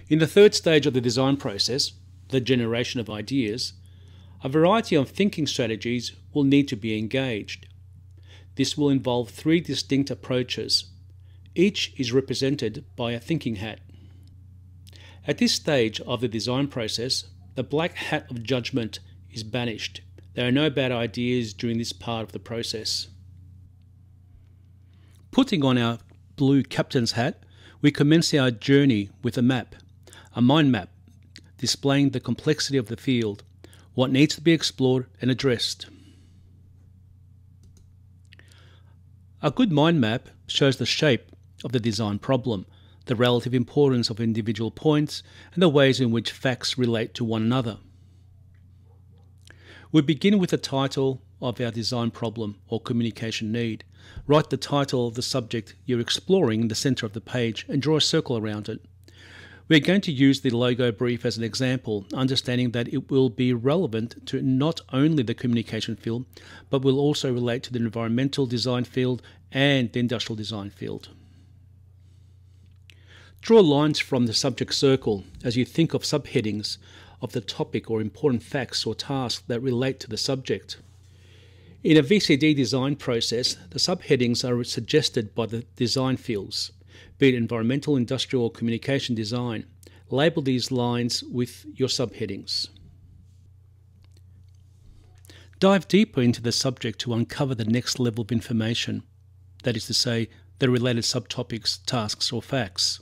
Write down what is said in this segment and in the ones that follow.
In the third stage of the design process, the generation of ideas, a variety of thinking strategies will need to be engaged. This will involve three distinct approaches. Each is represented by a thinking hat. At this stage of the design process, the black hat of judgment is banished. There are no bad ideas during this part of the process. Putting on our blue captain's hat, we commence our journey with a map, a mind map, displaying the complexity of the field, what needs to be explored and addressed. A good mind map shows the shape of the design problem, the relative importance of individual points, and the ways in which facts relate to one another. We begin with the title of our design problem or communication need. Write the title of the subject you're exploring in the center of the page and draw a circle around it. We're going to use the logo brief as an example, understanding that it will be relevant to not only the communication field, but will also relate to the environmental design field and the industrial design field. Draw lines from the subject circle as you think of subheadings of the topic or important facts or tasks that relate to the subject. In a VCD design process, the subheadings are suggested by the design fields, be it environmental, industrial, or communication design. Label these lines with your subheadings. Dive deeper into the subject to uncover the next level of information, that is to say, the related subtopics, tasks, or facts.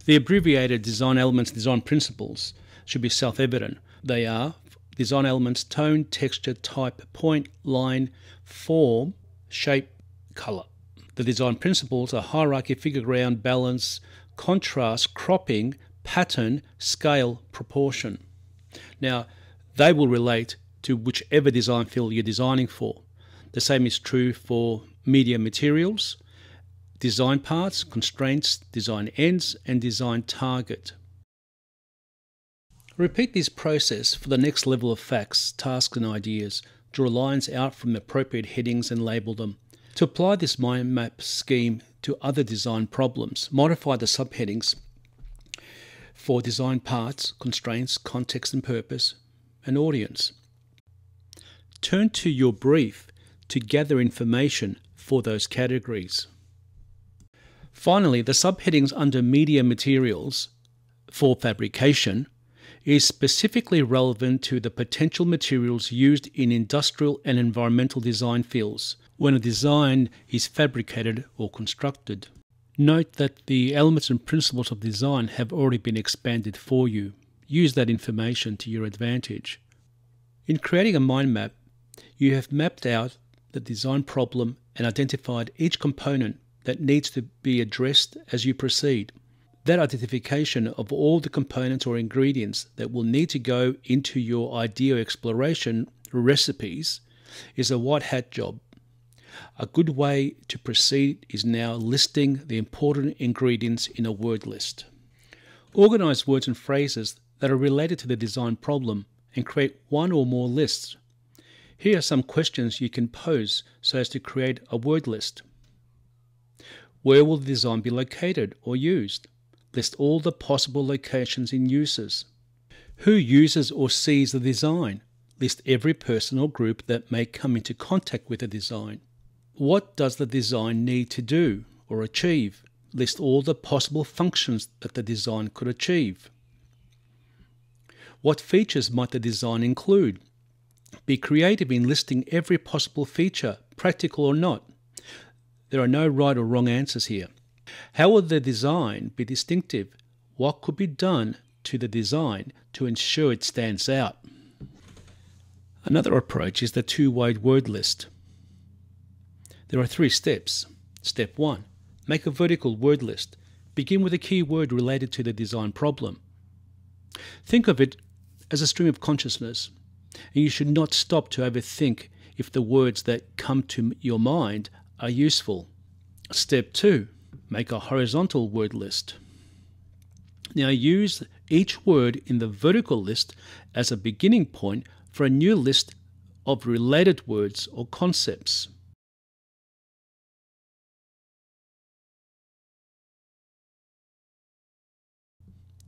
The abbreviated design elements, design principles should be self-evident. They are design elements: tone, texture, type, point, line, form, shape, color. The design principles are hierarchy, figure ground, balance, contrast, cropping, pattern, scale, proportion. Now, they will relate to whichever design field you're designing for. The same is true for media materials, design parts, constraints, design ends, and design target. Repeat this process for the next level of facts, tasks, and ideas. Draw lines out from the appropriate headings and label them. To apply this mind map scheme to other design problems, modify the subheadings for design parts, constraints, context and purpose, and audience. Turn to your brief to gather information for those categories. Finally, the subheadings under media materials for fabrication is specifically relevant to the potential materials used in industrial and environmental design fields when a design is fabricated or constructed. Note that the elements and principles of design have already been expanded for you. Use that information to your advantage. In creating a mind map, you have mapped out the design problem and identified each component that needs to be addressed as you proceed. That identification of all the components or ingredients that will need to go into your idea exploration recipes is a white hat job. A good way to proceed is now listing the important ingredients in a word list. Organize words and phrases that are related to the design problem and create one or more lists. Here are some questions you can pose so as to create a word list. Where will the design be located or used? List all the possible locations and uses. Who uses or sees the design? List every person or group that may come into contact with the design. What does the design need to do or achieve? List all the possible functions that the design could achieve. What features might the design include? Be creative in listing every possible feature, practical or not. There are no right or wrong answers here. How will the design be distinctive? What could be done to the design to ensure it stands out? Another approach is the two-way word list. There are 3 steps. Step 1. Make a vertical word list. Begin with a key word related to the design problem. Think of it as a stream of consciousness, and you should not stop to overthink if the words that come to your mind are useful. Step 2. Make a horizontal word list. Now use each word in the vertical list as a beginning point for a new list of related words or concepts.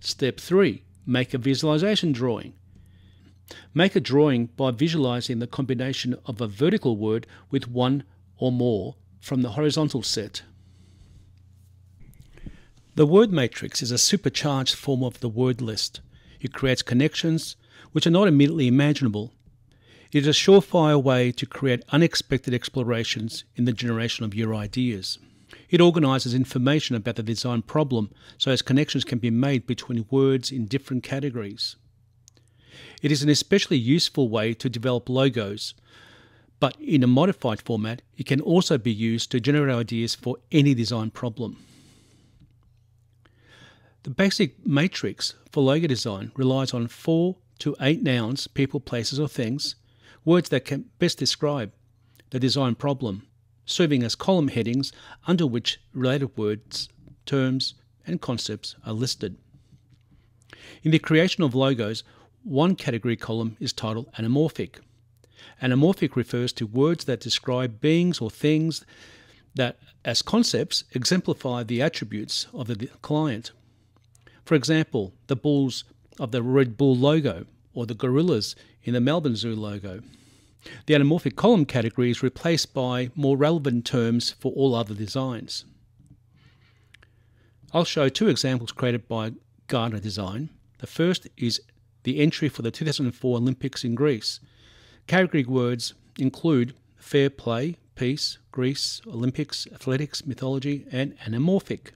Step 3. Make a visualization drawing. Make a drawing by visualizing the combination of a vertical word with one or more from the horizontal set. The word matrix is a supercharged form of the word list. It creates connections which are not immediately imaginable. It is a surefire way to create unexpected explorations in the generation of your ideas. It organizes information about the design problem so as connections can be made between words in different categories. It is an especially useful way to develop logos, but in a modified format, it can also be used to generate ideas for any design problem. The basic matrix for logo design relies on 4 to 8 nouns, people, places or things, words that can best describe the design problem, serving as column headings under which related words, terms and concepts are listed. In the creation of logos, one category column is titled Anamorphic. Anamorphic refers to words that describe beings or things that, as concepts, exemplify the attributes of the client. For example, the bulls of the Red Bull logo or the gorillas in the Melbourne Zoo logo. The anamorphic column category is replaced by more relevant terms for all other designs. I'll show 2 examples created by Gardner Design. The first is the entry for the 2004 Olympics in Greece. Category words include fair play, peace, Greece, Olympics, athletics, mythology, and anamorphic.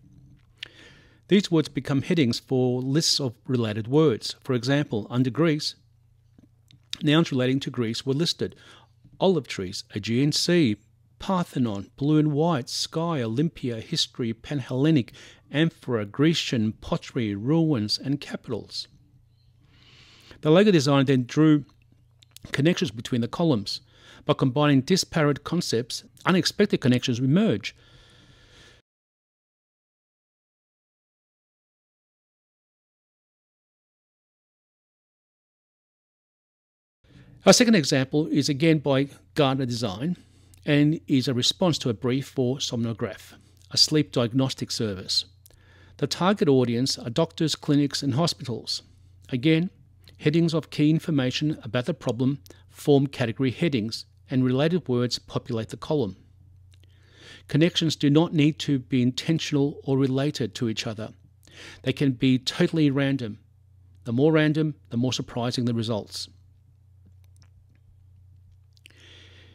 These words become headings for lists of related words. For example, under Greece, nouns relating to Greece were listed: olive trees, Aegean Sea, Parthenon, blue and white, sky, Olympia, history, Panhellenic, amphora, Grecian, pottery, ruins, and capitals. The logo designer then drew connections between the columns. By combining disparate concepts, unexpected connections emerge. Our second example is again by Gardner Design and is a response to a brief for Somnograph, a sleep diagnostic service. The target audience are doctors, clinics and hospitals. Again, headings of key information about the problem form category headings and related words populate the column. Connections do not need to be intentional or related to each other. They can be totally random. The more random, the more surprising the results.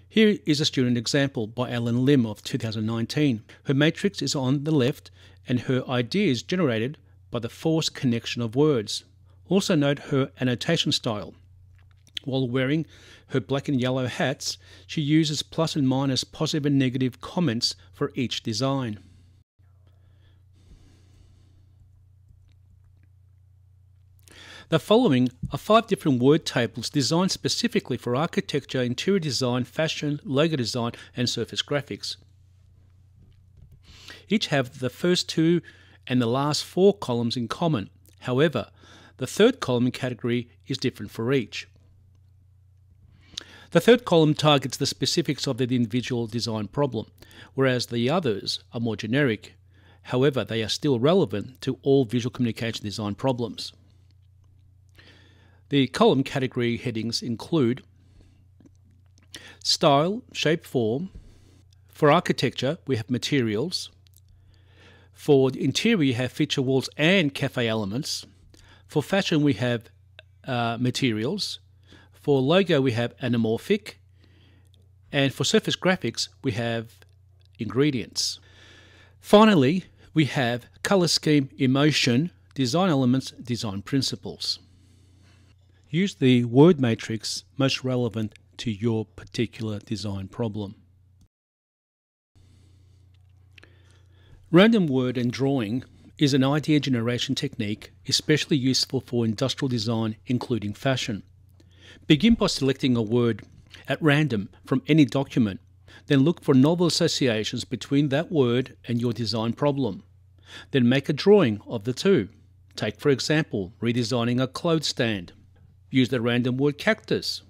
Here is a student example by Ellen Lim of 2019. Her matrix is on the left and her idea is generated by the forced connection of words. Also note her annotation style. While wearing her black and yellow hats, she uses plus and minus, positive and negative comments for each design. The following are 5 different word tables designed specifically for architecture, interior design, fashion, logo design, and surface graphics. Each have the first 2 and the last 4 columns in common. However, the third column category is different for each. The third column targets the specifics of the individual design problem, whereas the others are more generic. However, they are still relevant to all visual communication design problems. The column category headings include style, shape, form. For architecture, we have materials. For interior, we have feature walls and cafe elements. For fashion, we have materials. For logo, we have anamorphic. And for surface graphics, we have ingredients. Finally, we have color scheme, emotion, design elements, design principles. Use the word matrix most relevant to your particular design problem. Random word and drawing is an idea generation technique especially useful for industrial design, including fashion. Begin by selecting a word at random from any document, then look for novel associations between that word and your design problem. Then make a drawing of the two. Take, for example, redesigning a clothes stand. Use the random word cactus.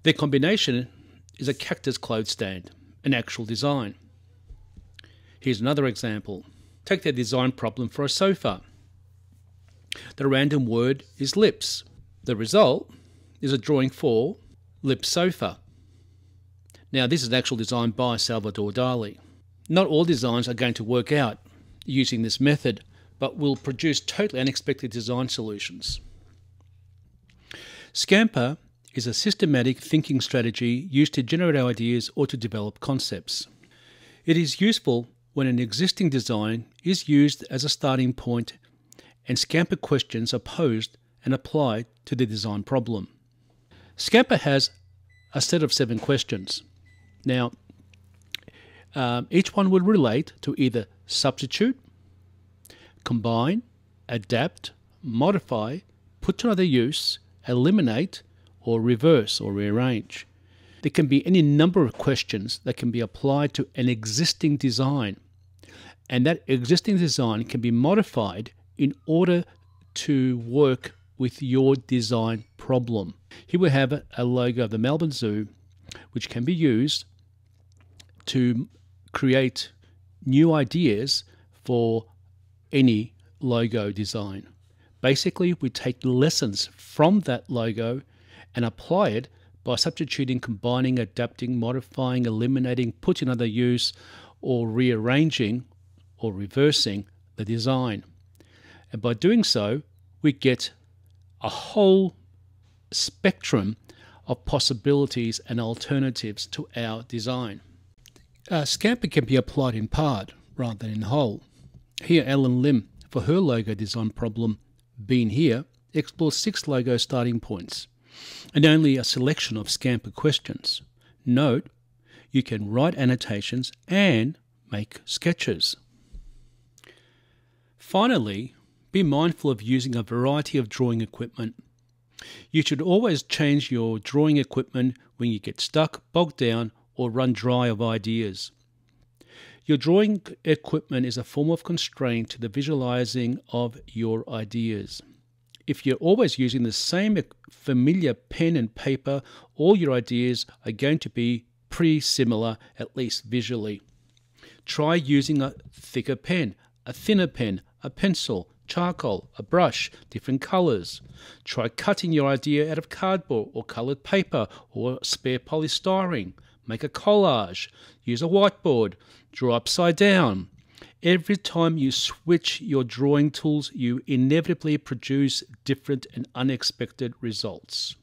Their combination is a cactus clothes stand, an actual design. Here's another example. Take the design problem for a sofa. The random word is lips. The result is a drawing for lip sofa. Now, this is an actual design by Salvador Dali. Not all designs are going to work out using this method, but will produce totally unexpected design solutions. Scamper is a systematic thinking strategy used to generate ideas or to develop concepts. It is useful when an existing design is used as a starting point and Scamper questions are posed and applied to the design problem. Scamper has a set of 7 questions. Now, each one would relate to either substitute, combine, adapt, modify, put to another use, eliminate, or reverse or rearrange. There can be any number of questions that can be applied to an existing design, and that existing design can be modified in order to work with your design problem. Here we have a logo of the Melbourne Zoo, which can be used to create new ideas for any logo design. Basically, we take lessons from that logo and apply it by substituting, combining, adapting, modifying, eliminating, putting other use, or rearranging or reversing the design. And by doing so, we get a whole spectrum of possibilities and alternatives to our design. Scamper can be applied in part rather than in whole. Here, Ellen Lim, for her logo design problem, Been Here, explores 6 logo starting points and only a selection of Scamper questions. Note, you can write annotations and make sketches. Finally, be mindful of using a variety of drawing equipment. You should always change your drawing equipment when you get stuck, bogged down, or run dry of ideas. Your drawing equipment is a form of constraint to the visualizing of your ideas. If you're always using the same familiar pen and paper, all your ideas are going to be pretty similar, at least visually. Try using a thicker pen, a thinner pen, a pencil, charcoal, a brush, different colors. Try cutting your idea out of cardboard or colored paper or spare polystyrene. Make a collage. Use a whiteboard. Draw upside down. Every time you switch your drawing tools, you inevitably produce different and unexpected results.